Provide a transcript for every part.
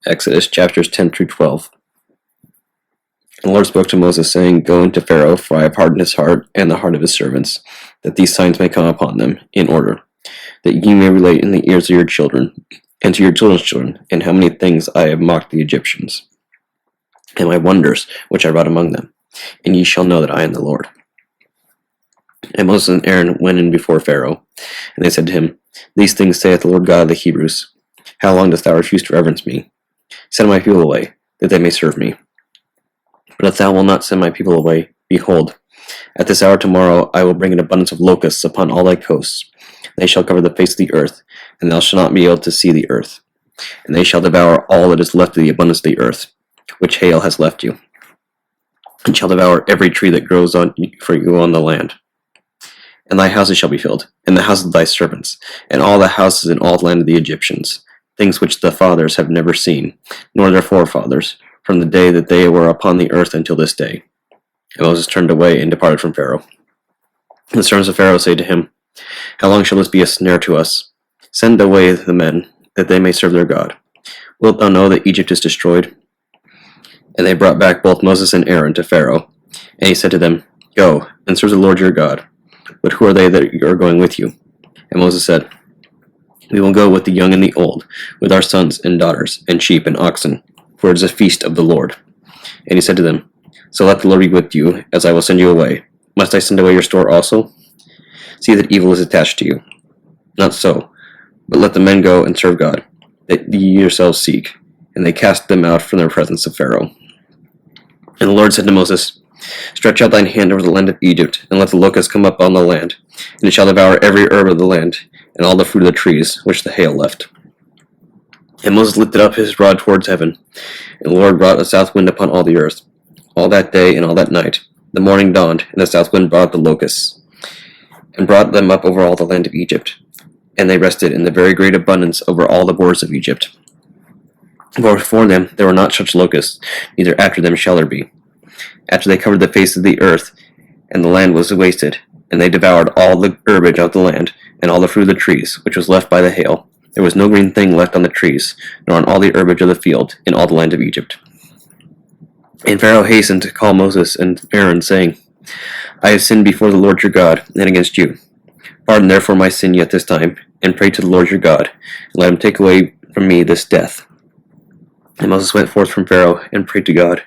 Exodus chapters 10 through 12. And the Lord spoke to Moses, saying, Go into Pharaoh, for I have hardened his heart and the heart of his servants, that these signs may come upon them in order, that ye may relate in the ears of your children, and to your children's children, and how many things I have mocked the Egyptians, and my wonders which I wrought among them, and ye shall know that I am the Lord. And Moses and Aaron went in before Pharaoh, and they said to him, These things saith the Lord God of the Hebrews, How long dost thou refuse to reverence me? Send my people away, that they may serve me. But if thou wilt not send my people away, behold, at this hour tomorrow I will bring an abundance of locusts upon all thy coasts. They shall cover the face of the earth, and thou shalt not be able to see the earth. And they shall devour all that is left of the abundance of the earth, which hail has left you, and shall devour every tree that grows for you on the land. And thy houses shall be filled, and the houses of thy servants, and all the houses in all the land of the Egyptians, things which the fathers have never seen, nor their forefathers, from the day that they were upon the earth until this day. And Moses turned away and departed from Pharaoh. And the servants of Pharaoh said to him, How long shall this be a snare to us? Send away the men, that they may serve their God. Wilt thou know that Egypt is destroyed? And they brought back both Moses and Aaron to Pharaoh. And he said to them, Go, and serve the Lord your God. But who are they that are going with you? And Moses said, We will go with the young and the old, with our sons and daughters, and sheep and oxen, for it is a feast of the Lord. And he said to them, So let the Lord be with you, as I will send you away. Must I send away your store also? See that evil is attached to you. Not so, but let the men go and serve God, that ye yourselves seek. And they cast them out from the presence of Pharaoh. And the Lord said to Moses, Stretch out thine hand over the land of Egypt, and let the locusts come up on the land, and it shall devour every herb of the land, and all the fruit of the trees, which the hail left. And Moses lifted up his rod towards heaven, and the Lord brought a south wind upon all the earth, all that day and all that night. The morning dawned, and the south wind brought the locusts, and brought them up over all the land of Egypt. And they rested in the very great abundance over all the borders of Egypt. For before them there were not such locusts, neither after them shall there be. After they covered the face of the earth, and the land was wasted, and they devoured all the herbage of the land, and all the fruit of the trees, which was left by the hail. There was no green thing left on the trees, nor on all the herbage of the field, in all the land of Egypt. And Pharaoh hastened to call Moses and Aaron, saying, I have sinned before the Lord your God, and against you. Pardon therefore my sin yet this time, and pray to the Lord your God, and let him take away from me this death. And Moses went forth from Pharaoh, and prayed to God.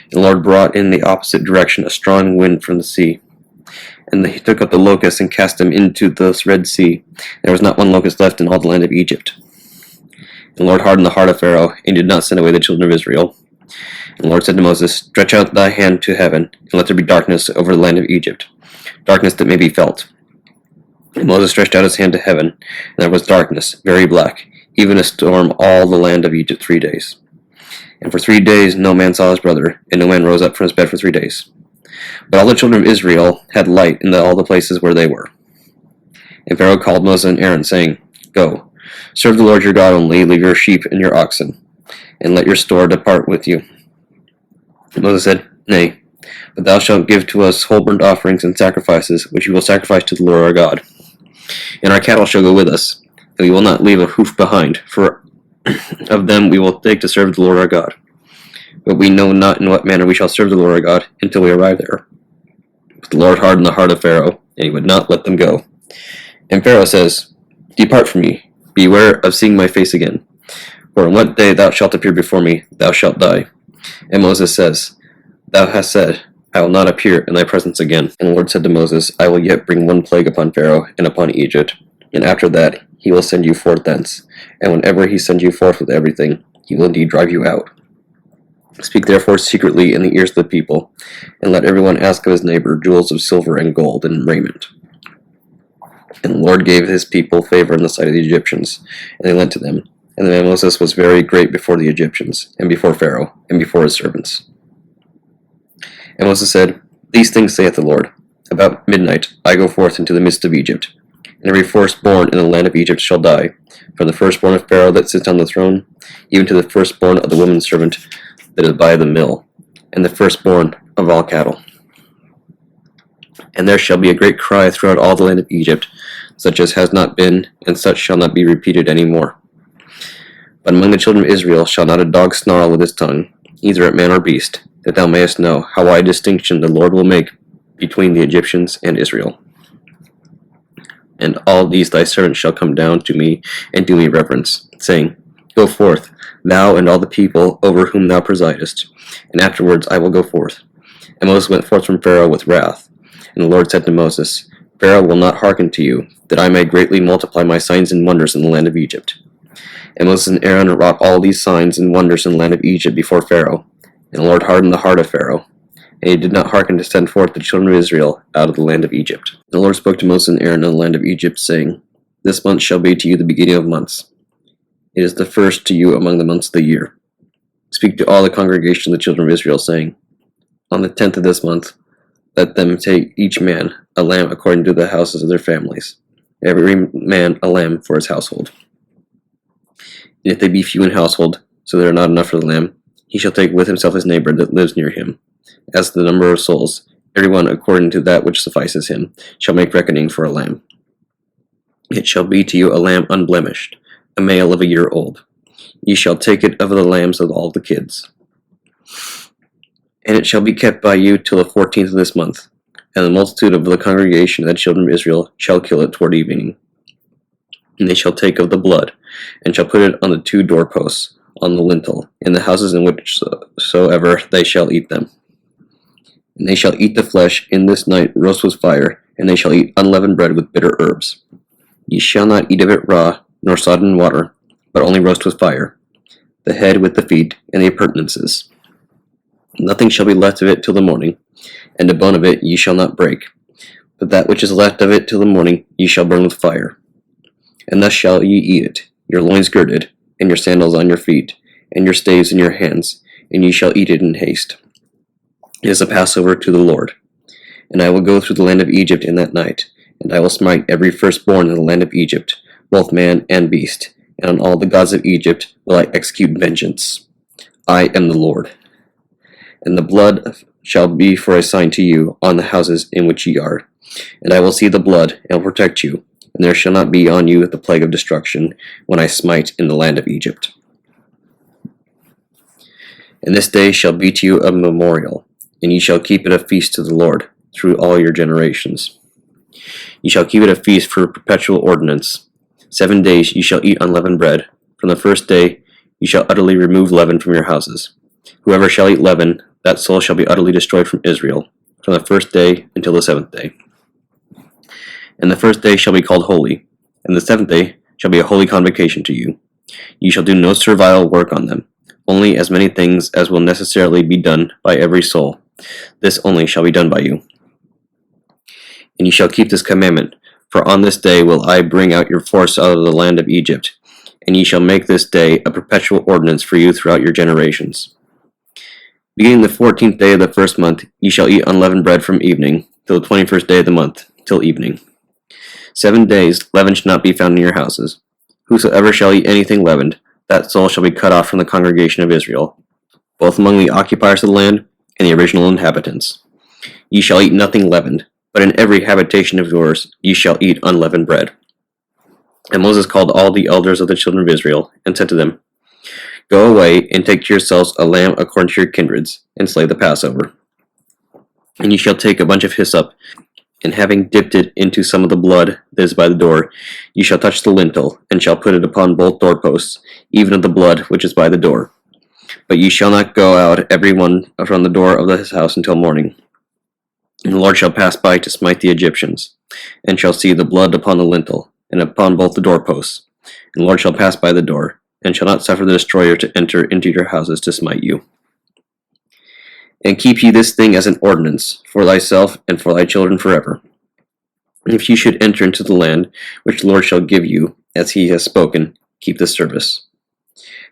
And the Lord brought in the opposite direction a strong wind from the sea. And he took up the locusts and cast them into the Red Sea. There was not one locust left in all the land of Egypt. And the Lord hardened the heart of Pharaoh, and did not send away the children of Israel. And the Lord said to Moses, Stretch out thy hand to heaven, and let there be darkness over the land of Egypt, darkness that may be felt. And Moses stretched out his hand to heaven, and there was darkness, very black, even a storm all the land of Egypt 3 days. And for 3 days no man saw his brother, and no man rose up from his bed for 3 days. But all the children of Israel had light in all the places where they were. And Pharaoh called Moses and Aaron, saying, Go, serve the Lord your God only, leave your sheep and your oxen, and let your store depart with you. And Moses said, Nay, but thou shalt give to us whole burnt offerings and sacrifices, which we will sacrifice to the Lord our God. And our cattle shall go with us, and we will not leave a hoof behind, for of them we will take to serve the Lord our God. But we know not in what manner we shall serve the Lord our God until we arrive there. But the Lord hardened the heart of Pharaoh, and he would not let them go. And Pharaoh says, Depart from me, beware of seeing my face again. For in what day thou shalt appear before me, thou shalt die. And Moses says, Thou hast said, I will not appear in thy presence again. And the Lord said to Moses, I will yet bring one plague upon Pharaoh and upon Egypt, and after that he will send you forth thence. And whenever he sends you forth with everything, he will indeed drive you out. Speak therefore secretly in the ears of the people, and let everyone ask of his neighbor jewels of silver and gold and raiment. And the Lord gave his people favor in the sight of the Egyptians, and they lent to them. And the man Moses was very great before the Egyptians, and before Pharaoh, and before his servants. And Moses said, These things saith the Lord, About midnight I go forth into the midst of Egypt, and every firstborn in the land of Egypt shall die, from the firstborn of Pharaoh that sits on the throne, even to the firstborn of the woman servant that is by the mill, and the firstborn of all cattle. And there shall be a great cry throughout all the land of Egypt, such as has not been, and such shall not be repeated any more. But among the children of Israel shall not a dog snarl with his tongue, either at man or beast, that thou mayest know how wide distinction the Lord will make between the Egyptians and Israel. And all these thy servants shall come down to me and do me reverence, saying, Go forth, thou and all the people over whom thou presidest, and afterwards I will go forth. And Moses went forth from Pharaoh with wrath. And the Lord said to Moses, Pharaoh will not hearken to you, that I may greatly multiply my signs and wonders in the land of Egypt. And Moses and Aaron wrought all these signs and wonders in the land of Egypt before Pharaoh. And the Lord hardened the heart of Pharaoh, and he did not hearken to send forth the children of Israel out of the land of Egypt. The Lord spoke to Moses and Aaron in the land of Egypt, saying, This month shall be to you the beginning of months. It is the first to you among the months of the year. Speak to all the congregation of the children of Israel, saying, On the 10th of this month, let them take each man a lamb according to the houses of their families, every man a lamb for his household. And if they be few in household, so there are not enough for the lamb, he shall take with himself his neighbor that lives near him. As the number of souls, every one according to that which suffices him, shall make reckoning for a lamb. It shall be to you a lamb unblemished, a male of a year old. Ye shall take it of the lambs of all the kids. And it shall be kept by you till the 14th of this month, and the multitude of the congregation of the children of Israel shall kill it toward evening. And they shall take of the blood, and shall put it on the 2 doorposts, on the lintel, in the houses in which soever they shall eat them. And they shall eat the flesh in this night roast with fire, and they shall eat unleavened bread with bitter herbs. Ye shall not eat of it raw, nor sodden in water, but only roast with fire, the head with the feet, and the appurtenances. Nothing shall be left of it till the morning, and a bone of it ye shall not break, but that which is left of it till the morning ye shall burn with fire. And thus shall ye eat it, your loins girded, and your sandals on your feet, and your staves in your hands, and ye shall eat it in haste. It is a Passover to the Lord. And I will go through the land of Egypt in that night, and I will smite every firstborn in the land of Egypt, both man and beast, and on all the gods of Egypt will I execute vengeance. I am the Lord. And the blood shall be for a sign to you on the houses in which ye are. And I will see the blood, and will protect you, and there shall not be on you the plague of destruction, when I smite in the land of Egypt. And this day shall be to you a memorial, and ye shall keep it a feast to the Lord through all your generations. Ye shall keep it a feast for a perpetual ordinance. 7 days ye shall eat unleavened bread. From the first day ye shall utterly remove leaven from your houses. Whoever shall eat leaven, that soul shall be utterly destroyed from Israel, from the first day until the 7th day. And the first day shall be called holy, and the 7th day shall be a holy convocation to you. Ye shall do no servile work on them, only as many things as will necessarily be done by every soul. This only shall be done by you. And ye shall keep this commandment, for on this day will I bring out your force out of the land of Egypt, and ye shall make this day a perpetual ordinance for you throughout your generations. Beginning the 14th day of the first month, ye shall eat unleavened bread from evening, till the 21st day of the month, till evening. 7 days leaven shall not be found in your houses. Whosoever shall eat anything leavened, that soul shall be cut off from the congregation of Israel, both among the occupiers of the land and the original inhabitants. Ye shall eat nothing leavened, but in every habitation of yours ye shall eat unleavened bread. And Moses called all the elders of the children of Israel, and said to them, Go away, and take to yourselves a lamb according to your kindreds, and slay the Passover. And ye shall take a bunch of hyssop, and having dipped it into some of the blood that is by the door, ye shall touch the lintel, and shall put it upon both doorposts, even of the blood which is by the door. But ye shall not go out every one from the door of his house until morning. And the Lord shall pass by to smite the Egyptians, and shall see the blood upon the lintel, and upon both the doorposts. And the Lord shall pass by the door, and shall not suffer the destroyer to enter into your houses to smite you. And keep ye this thing as an ordinance, for thyself and for thy children forever. And if ye should enter into the land which the Lord shall give you, as he has spoken, keep this service.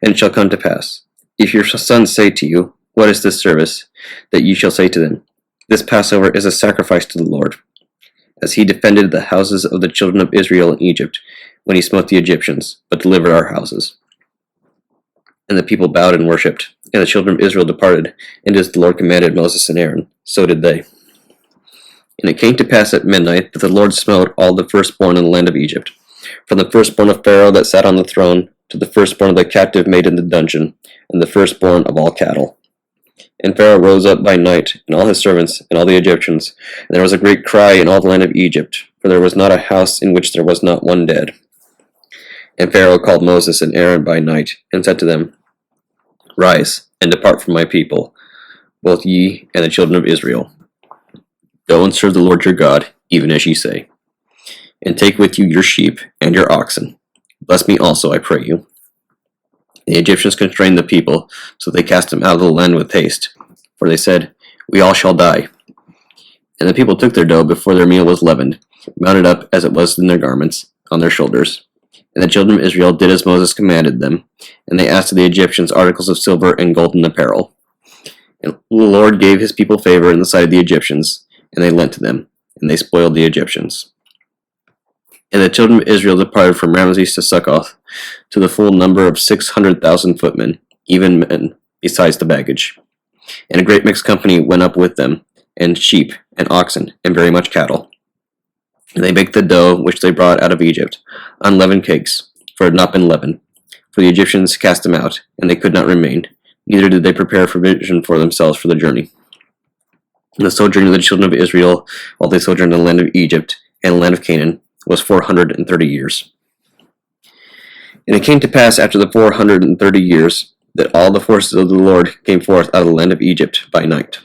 And it shall come to pass, if your sons say to you, What is this service? That ye shall say to them, This Passover is a sacrifice to the Lord, as he defended the houses of the children of Israel in Egypt, when he smote the Egyptians, but delivered our houses. And the people bowed and worshipped, and the children of Israel departed, and as the Lord commanded Moses and Aaron, so did they. And it came to pass at midnight that the Lord smote all the firstborn in the land of Egypt, from the firstborn of Pharaoh that sat on the throne, to the firstborn of the captive made in the dungeon, and the firstborn of all cattle. And Pharaoh rose up by night, and all his servants, and all the Egyptians, and there was a great cry in all the land of Egypt, for there was not a house in which there was not one dead. And Pharaoh called Moses and Aaron by night, and said to them, Rise, and depart from my people, both ye and the children of Israel. Go and serve the Lord your God, even as ye say. And take with you your sheep and your oxen. Bless me also, I pray you. The Egyptians constrained the people, so they cast them out of the land with haste. For they said, We all shall die. And the people took their dough before their meal was leavened, mounted up as it was in their garments, on their shoulders. And the children of Israel did as Moses commanded them, and they asked of the Egyptians articles of silver and golden apparel. And the Lord gave his people favor in the sight of the Egyptians, and they lent to them, and they spoiled the Egyptians. And the children of Israel departed from Ramses to Succoth, to the full number of 600,000 footmen, even men, besides the baggage. And a great mixed company went up with them, and sheep, and oxen, and very much cattle. And they baked the dough which they brought out of Egypt, unleavened cakes, for it had not been leavened. For the Egyptians cast them out, and they could not remain, neither did they prepare provision for themselves for the journey. And the sojourn of the children of Israel, while they sojourned in the land of Egypt and the land of Canaan, was 430 years. And it came to pass after the 430 years, that all the forces of the Lord came forth out of the land of Egypt by night.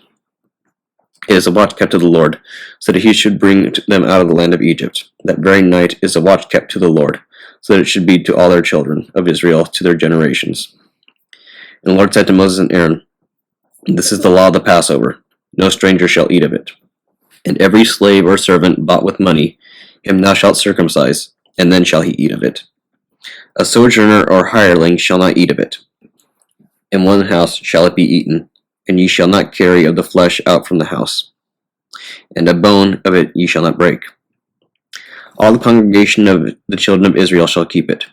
It is a watch kept to the Lord, so that he should bring them out of the land of Egypt. That very night is a watch kept to the Lord, so that it should be to all their children of Israel to their generations. And the Lord said to Moses and Aaron, This is the law of the Passover. No stranger shall eat of it. And every slave or servant bought with money, him thou shalt circumcise, and then shall he eat of it. A sojourner or hireling shall not eat of it. In one house shall it be eaten, and ye shall not carry of the flesh out from the house. And a bone of it ye shall not break. All the congregation of the children of Israel shall keep it.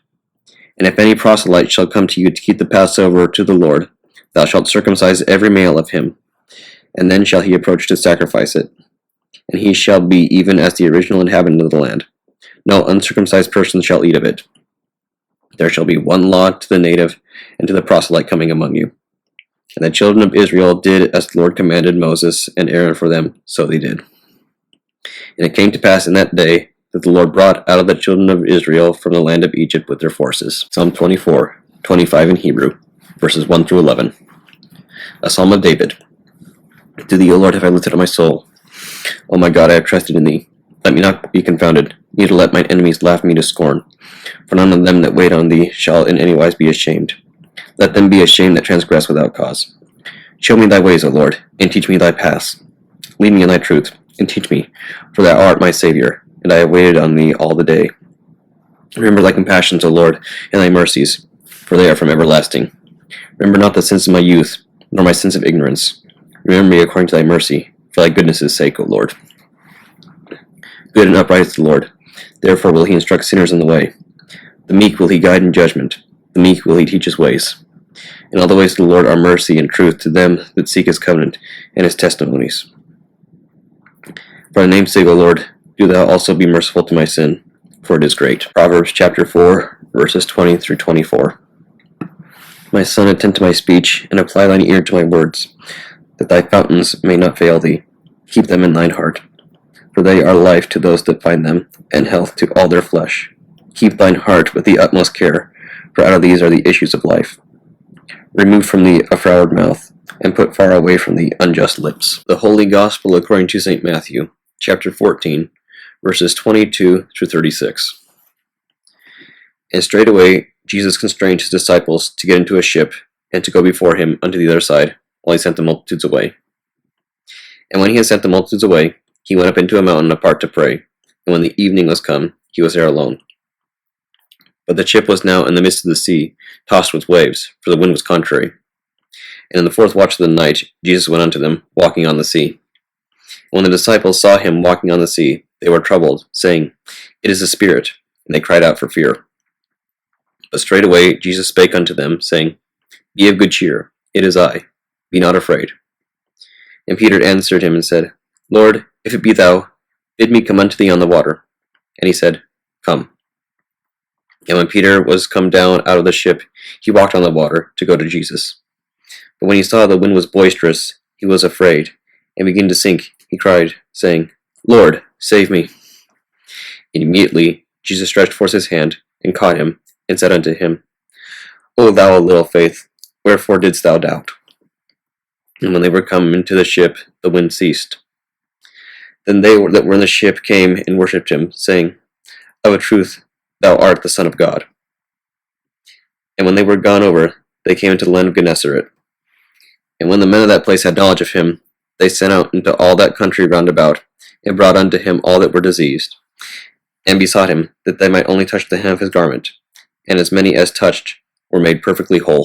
And if any proselyte shall come to you to keep the Passover to the Lord, thou shalt circumcise every male of him, and then shall he approach to sacrifice it. And he shall be even as the original inhabitant of the land. No uncircumcised person shall eat of it. There shall be one law to the native and to the proselyte coming among you. And the children of Israel did as the Lord commanded Moses and Aaron for them, so they did. And it came to pass in that day that the Lord brought out of the children of Israel from the land of Egypt with their forces. Psalm 24, 25 in Hebrew, verses 1 through 11. A psalm of David. To thee, O Lord, have I lifted up my soul. O my God, I have trusted in thee. Let me not be confounded, neither let mine enemies laugh me to scorn. For none of them that wait on thee shall in any wise be ashamed. Let them be ashamed that transgress without cause. Show me thy ways, O Lord, and teach me thy paths. Lead me in thy truth, and teach me, for thou art my Saviour, and I have waited on thee all the day. Remember thy compassions, O Lord, and thy mercies, for they are from everlasting. Remember not the sins of my youth, nor my sins of ignorance. Remember me according to thy mercy, for thy goodness' sake, O Lord. Good and upright is the Lord, therefore will he instruct sinners in the way. The meek will he guide in judgment, the meek will he teach his ways. And all the ways of the Lord are mercy and truth to them that seek his covenant and his testimonies. For thy name's sake, O Lord, do thou also be merciful to my sin, for it is great. Proverbs chapter 4, verses 20 through 24. My son, attend to my speech, and apply thine ear to my words, that thy fountains may not fail thee. Keep them in thine heart, for they are life to those that find them, and health to all their flesh. Keep thine heart with the utmost care, for out of these are the issues of life. Remove from thee a froward mouth, and put far away from thee unjust lips. The Holy Gospel according to St. Matthew, chapter 14, verses 22 through 36. And straightway Jesus constrained his disciples to get into a ship, and to go before him unto the other side, while he sent the multitudes away. And when he had sent the multitudes away, he went up into a mountain apart to pray, and when the evening was come, he was there alone. But the ship was now in the midst of the sea, tossed with waves, for the wind was contrary. And in the fourth watch of the night, Jesus went unto them, walking on the sea. When the disciples saw him walking on the sea, they were troubled, saying, It is a spirit, and they cried out for fear. But straightway Jesus spake unto them, saying, Be of good cheer, it is I, be not afraid. And Peter answered him and said, Lord, if it be thou, bid me come unto thee on the water. And he said, Come. And when Peter was come down out of the ship, he walked on the water to go to Jesus. But when he saw the wind was boisterous, he was afraid, and began to sink. He cried, saying, Lord, save me. And immediately Jesus stretched forth his hand, and caught him, and said unto him, O thou of little faith, wherefore didst thou doubt? And when they were come into the ship, the wind ceased. Then they that were in the ship came and worshipped him, saying, Of a truth, thou art the Son of God. And when they were gone over, they came into the land of Gennesaret. And when the men of that place had knowledge of him, they sent out into all that country round about, and brought unto him all that were diseased, and besought him that they might only touch the hem of his garment. And as many as touched were made perfectly whole.